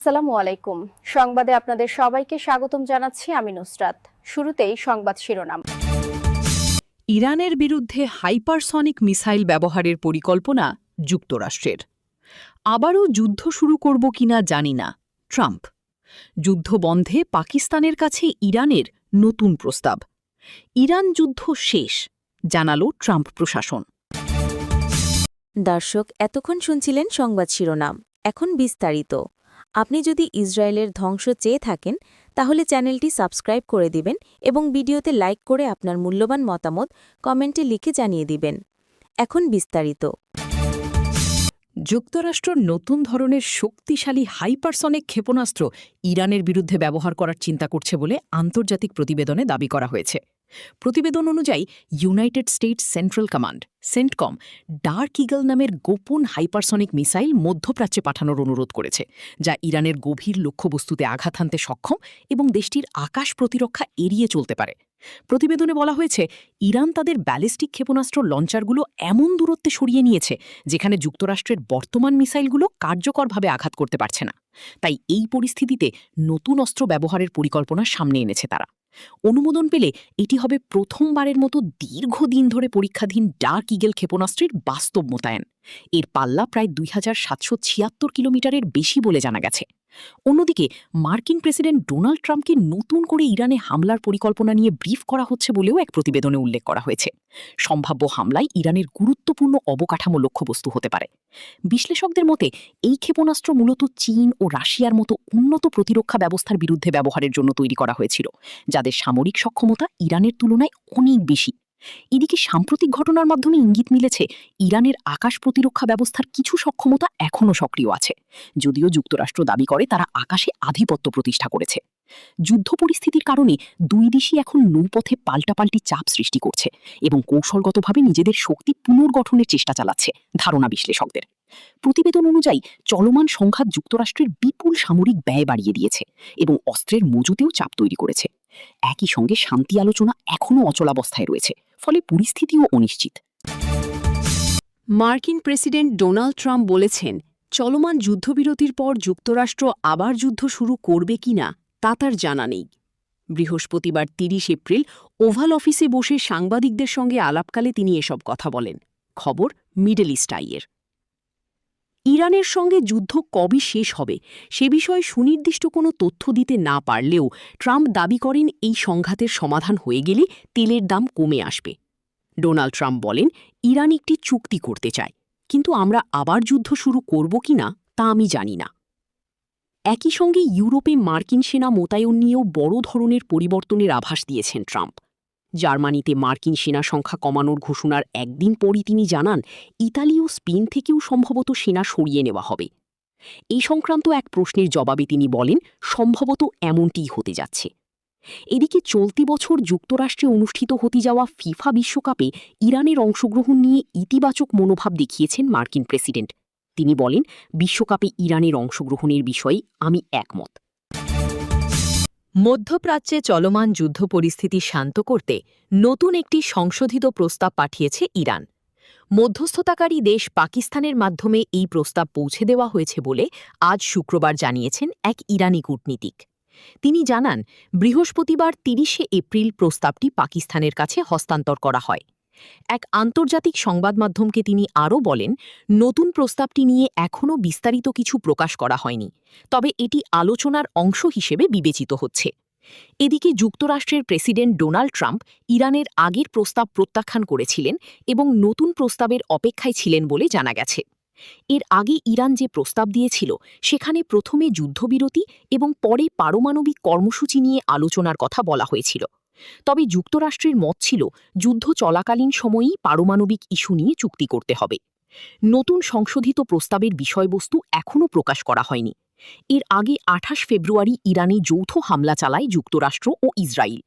আসসালামু আলাইকুম। সংবাদে আপনাদের সবাইকে স্বাগতম জানাচ্ছি আমি নুসরাত। শুরুতেই সংবাদ শিরোনাম। ইরানের বিরুদ্ধে হাইপারসনিক মিসাইল ব্যবহারের পরিকল্পনা যুক্তরাষ্ট্রের। আবারও যুদ্ধ শুরু করব কিনা জানি না, ট্রাম্প। যুদ্ধ বন্ধে পাকিস্তানের কাছে ইরানের নতুন প্রস্তাব। ইরান যুদ্ধ শেষ, জানালো ট্রাম্প প্রশাসন। দর্শক, এতক্ষণ শুনছিলেন সংবাদ শিরোনাম। এখন বিস্তারিত। আপনি যদি ইসরায়েলের ধ্বংস চেয়ে থাকেন তাহলে চ্যানেলটি সাবস্ক্রাইব করে দিবেন এবং ভিডিওতে লাইক করে আপনার মূল্যবান মতামত কমেন্টে লিখে জানিয়ে দিবেন। এখন বিস্তারিত। যুক্তরাষ্ট্র নতুন ধরনের শক্তিশালী হাইপারসনিক ক্ষেপণাস্ত্র ইরানের বিরুদ্ধে ব্যবহার করার চিন্তা করছে বলে আন্তর্জাতিক প্রতিবেদনে দাবি করা হয়েছে। প্রতিবেদন অনুযায়ী United states central command CENTCOM dark eagle নামের গোপন হাইপারসনিক মিসাইল মধ্যপ্রাচ্যে পাঠানোর অনুরোধ করেছে, যা ইরানের গভীর লক্ষ্যবস্তুতে আঘাত হানতে সক্ষম এবং দেশটির আকাশ প্রতিরক্ষা এড়িয়ে চলতে পারে। প্রতিবেদনে বলা হয়েছে, ইরান তাদের ব্যালিস্টিক ক্ষেপণাস্ত্র লঞ্চারগুলো এমন দূরত্বে সরিয়ে নিয়েছে যেখানে যুক্তরাষ্ট্রের বর্তমান মিসাইলগুলো কার্যকরভাবে আঘাত করতে পারছে না। তাই এই পরিস্থিতিতে নতুন অস্ত্র ব্যবহারের পরিকল্পনা সামনে এনেছে তারা। অনুমোদন পেলে এটি হবে প্রথমবারের মতো দীর্ঘদিন ধরে পরীক্ষাধীন ডার্ক ইগল ক্ষেপণাস্ত্রের বাস্তব মোতায়েন। এর পাল্লা প্রায় 2776 কিলোমিটারের বেশি বলে জানা গেছে। অন্যদিকে মার্কিন প্রেসিডেন্ট ডোনাল্ড ট্রাম্পকে নতুন করে ইরানে হামলার পরিকল্পনা নিয়ে ব্রিফ করা হচ্ছে বলেও এক প্রতিবেদনে উল্লেখ করা হয়েছে। সম্ভাব্য হামলায় ইরানের গুরুত্বপূর্ণ অবকাঠামো লক্ষ্যবস্তু হতে পারে। বিশ্লেষকদের মতে এই ক্ষেপণাস্ত্র মূলত চীন ও রাশিয়ার মতো উন্নত প্রতিরক্ষা ব্যবস্থার বিরুদ্ধে ব্যবহারের জন্য তৈরি করা হয়েছিল, যাদের সামরিক সক্ষমতা ইরানের তুলনায় অনেক বেশি। এদিকে সাম্প্রতিক ঘটনার মাধ্যমে ইঙ্গিত মিলেছে ইরানের আকাশ প্রতিরক্ষা ব্যবস্থার কিছু সক্ষমতা এখনও সক্রিয় আছে, যদিও যুক্তরাষ্ট্র দাবি করে তারা আকাশে আধিপত্য প্রতিষ্ঠা করেছে। যুদ্ধ পরিস্থিতির কারণে দুই দেশই এখন নৌপথে পাল্টাপাল্টি চাপ সৃষ্টি করছে এবং কৌশলগতভাবে নিজেদের শক্তি পুনর্গঠনের চেষ্টা চালাচ্ছে, ধারণা বিশ্লেষকদের। প্রতিবেদন অনুযায়ী চলমান সংঘাত যুক্তরাষ্ট্রের বিপুল সামরিক ব্যয় বাড়িয়ে দিয়েছে এবং অস্ত্রের মজুতেও চাপ তৈরি করেছে। একই সঙ্গে শান্তি আলোচনা এখনও অচলাবস্থায় রয়েছে, ফলে পরিস্থিতিও অনিশ্চিত। মার্কিন প্রেসিডেন্ট ডোনাল্ড ট্রাম্প বলেছেন, চলমান যুদ্ধবিরতির পর যুক্তরাষ্ট্র আবার যুদ্ধ শুরু করবে কিনা তা তার জানা নেই। বৃহস্পতিবার 30 এপ্রিল ওভাল অফিসে বসে সাংবাদিকদের সঙ্গে আলাপকালে তিনি এসব কথা বলেন। খবর মিডল ইস্ট আইয়ের। ইরানের সঙ্গে যুদ্ধ কবে শেষ হবে সে বিষয়ে সুনির্দিষ্ট কোনো তথ্য দিতে না পারলেও ট্রাম্প দাবি করেন এই সংঘাতের সমাধান হয়ে গেলে তেলের দাম কমে আসবে। ডোনাল্ড ট্রাম্প বলেন, ইরান একটি চুক্তি করতে চায়, কিন্তু আমরা আবার যুদ্ধ শুরু করব কিনা তা আমি জানি না। একই সঙ্গে ইউরোপে মার্কিন সেনা মোতায়েন নিয়েও বড় ধরনের পরিবর্তনের আভাস দিয়েছেন ট্রাম্প। জার্মানিতে মার্কিন সেনা সংখ্যা কমানোর ঘোষণার একদিন পরই তিনি জানান, ইতালি ও স্পেন থেকেও সম্ভবত সেনা সরিয়ে নেওয়া হবে। এই সংক্রান্ত এক প্রশ্নের জবাবে তিনি বলেন, সম্ভবত এমনটিই হতে যাচ্ছে। এদিকে চলতি বছর যুক্তরাষ্ট্রে অনুষ্ঠিত হতে যাওয়া ফিফা বিশ্বকাপে ইরানের অংশগ্রহণ নিয়ে ইতিবাচক মনোভাব দেখিয়েছেন মার্কিন প্রেসিডেন্ট। তিনি বলেন, বিশ্বকাপে ইরানের অংশগ্রহণের বিষয়ে আমি একমত। মধ্যপ্রাচ্যে চলমান যুদ্ধ পরিস্থিতি শান্ত করতে নতুন একটি সংশোধিত প্রস্তাব পাঠিয়েছে ইরান। মধ্যস্থতাকারী দেশ পাকিস্তানের মাধ্যমে এই প্রস্তাব পৌঁছে দেওয়া হয়েছে বলে আজ শুক্রবার জানিয়েছেন এক ইরানি কূটনীতিক। তিনি জানান, বৃহস্পতিবার 30 এপ্রিল প্রস্তাবটি পাকিস্তানের কাছে হস্তান্তর করা হয়। এক আন্তর্জাতিক সংবাদ মাধ্যমকে তিনি আরও বলেন, নতুন প্রস্তাবটি নিয়ে এখনও বিস্তারিত কিছু প্রকাশ করা হয়নি, তবে এটি আলোচনার অংশ হিসেবে বিবেচিত হচ্ছে। এদিকে যুক্তরাষ্ট্রের প্রেসিডেন্ট ডোনাল্ড ট্রাম্প ইরানের আগের প্রস্তাব প্রত্যাখ্যান করেছিলেন এবং নতুন প্রস্তাবের অপেক্ষায় ছিলেন বলে জানা গেছে। এর আগে ইরান যে প্রস্তাব দিয়েছিল সেখানে প্রথমে যুদ্ধবিরতি এবং পরে পারমাণবিক কর্মসূচি নিয়ে আলোচনার কথা বলা হয়েছিল। তবে যুক্তরাষ্ট্রের মত ছিল যুদ্ধ চলাকালীন সময়েই পারমাণবিক ইস্যু নিয়ে চুক্তি করতে হবে। নতুন সংশোধিত প্রস্তাবের বিষয়বস্তু এখনও প্রকাশ করা হয়নি। এর আগে 28 ফেব্রুয়ারি ইরানে যৌথ হামলা চালায় যুক্তরাষ্ট্র ও ইসরায়েল।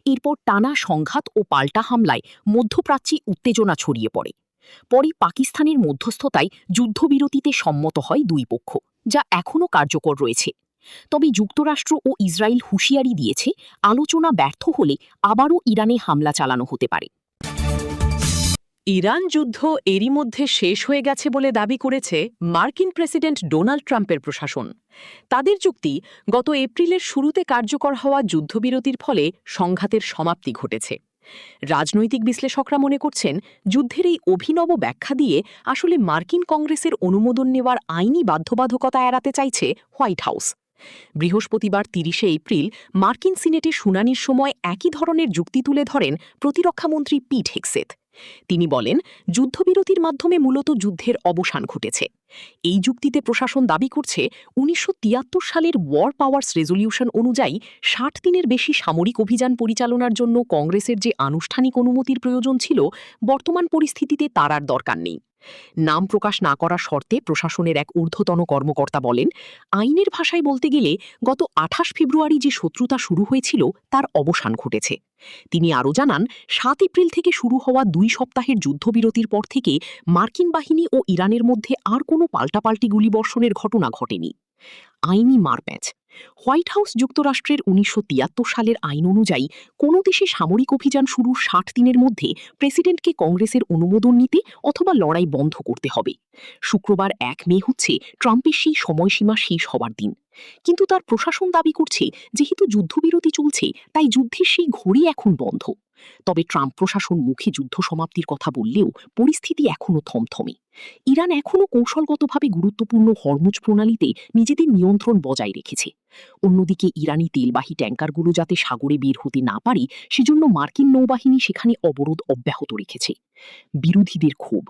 এরপর টানা সংঘাত ও পাল্টা হামলায় মধ্যপ্রাচ্যে উত্তেজনা ছড়িয়ে পড়ে। পরে পাকিস্তানের মধ্যস্থতায় যুদ্ধবিরতিতে সম্মত হয় দুই পক্ষ, যা এখনও কার্যকর রয়েছে। তবে যুক্তরাষ্ট্র ও ইসরায়েল হুঁশিয়ারি দিয়েছে, আলোচনা ব্যর্থ হলে আবারও ইরানে হামলা চালানো হতে পারে। ইরান যুদ্ধ এরই মধ্যে শেষ হয়ে গেছে বলে দাবি করেছে মার্কিন প্রেসিডেন্ট ডোনাল্ড ট্রাম্পের প্রশাসন। তাদের যুক্তি, গত এপ্রিলের শুরুতে কার্যকর হওয়া যুদ্ধবিরতির ফলে সংঘাতের সমাপ্তি ঘটেছে। রাজনৈতিক বিশ্লেষকরা মনে করছেন, যুদ্ধের এই অভিনব ব্যাখ্যা দিয়ে আসলে মার্কিন কংগ্রেসের অনুমোদন নেওয়ার আইনি বাধ্যবাধকতা এড়াতে চাইছে হোয়াইট হাউস। বৃহস্পতিবার ৩০শে এপ্রিল মার্কিন সিনেটে শুনানির সময় একই ধরনের যুক্তি তুলে ধরেন প্রতিরক্ষামন্ত্রী পিট হেগসেথ। তিনি বলেন, যুদ্ধবিরতির মাধ্যমে মূলত যুদ্ধের অবসান ঘটেছে। এই যুক্তিতে প্রশাসন দাবি করছে, ১৯৭৩ সালের ওয়ার পাওয়ার্স রেজলিউশন অনুযায়ী ৬০ দিনের বেশি সামরিক অভিযান পরিচালনার জন্য কংগ্রেসের যে আনুষ্ঠানিক অনুমতির প্রয়োজন ছিল, বর্তমান পরিস্থিতিতে তার আর দরকার নেই। নাম প্রকাশ না করার শর্তে প্রশাসনের এক ঊর্ধ্বতন কর্মকর্তা বলেন, আইনের ভাষায় বলতে গেলে গত ২৮ ফেব্রুয়ারি যে শত্রুতা শুরু হয়েছিল তার অবসান ঘটেছে। তিনি আরও জানান, ৭ এপ্রিল থেকে শুরু হওয়া ২ সপ্তাহের যুদ্ধবিরতির পর থেকে মার্কিন বাহিনী ও ইরানের মধ্যে আর কোনো পাল্টাপাল্টি গুলিবর্ষণের ঘটনা ঘটেনি। আইনি মারপ্যাচ। হোয়াইট হাউস যুক্তরাষ্ট্রের ১৯৭৩ সালের আইন অনুযায়ী কোনো দেশে সামরিক অভিযান শুরুর ৬০ দিনের মধ্যে প্রেসিডেন্টকে কংগ্রেসের অনুমোদন নিতে অথবা লড়াই বন্ধ করতে হবে। শুক্রবার ১ মে হচ্ছে ট্রাম্পের সেই সময়সীমা শেষ হবার দিন। কিন্তু তার প্রশাসন দাবি করছে, যেহেতু যুদ্ধবিরতি চলছে তাই যুদ্ধের সেই ঘড়ি এখন বন্ধ। তবে ট্রাম্প প্রশাসন মুখে যুদ্ধ সমাপ্তির কথা বললেও পরিস্থিতি এখনও থমথমে। ইরান এখনও কৌশলগতভাবে গুরুত্বপূর্ণ হরমুজ প্রণালীতে নিজেদের নিয়ন্ত্রণ বজায় রেখেছে। অন্যদিকে ইরানি তেলবাহী ট্যাঙ্কারগুলো যাতে সাগরে বের হতে না পারে, সেজন্য মার্কিন নৌবাহিনী সেখানে অবরোধ অব্যাহত রেখেছে। বিরোধীদের ক্ষোভ।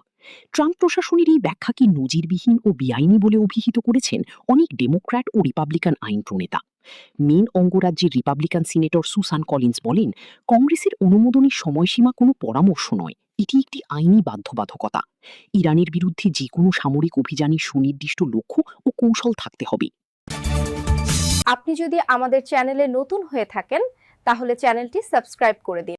ট্রাম্প প্রশাসনের এই ব্যাখ্যাকে নজিরবিহীন ও বেআইনি বলে অভিহিত করেছেন অনেক ডেমোক্র্যাট ও রিপাবলিকান আইন প্রণেতা। মেন অঙ্গরাজ্যের রিপাবলিকান সিনেটর সুসান কলিন্স বলেন, কংগ্রেসের অনুমোদনের সময়সীমা কোনো পরামর্শ নয়, এটি একটি আইনি বাধ্যবাধকতা। ইরানের বিরুদ্ধে যে কোনো সামরিক অভিযানের সুনির্দিষ্ট লক্ষ্য ও কৌশল থাকতে হবে। আপনি যদি আমাদের চ্যানেলে নতুন হয়ে থাকেন, তাহলে চ্যানেলটি সাবস্ক্রাইব করে দিন।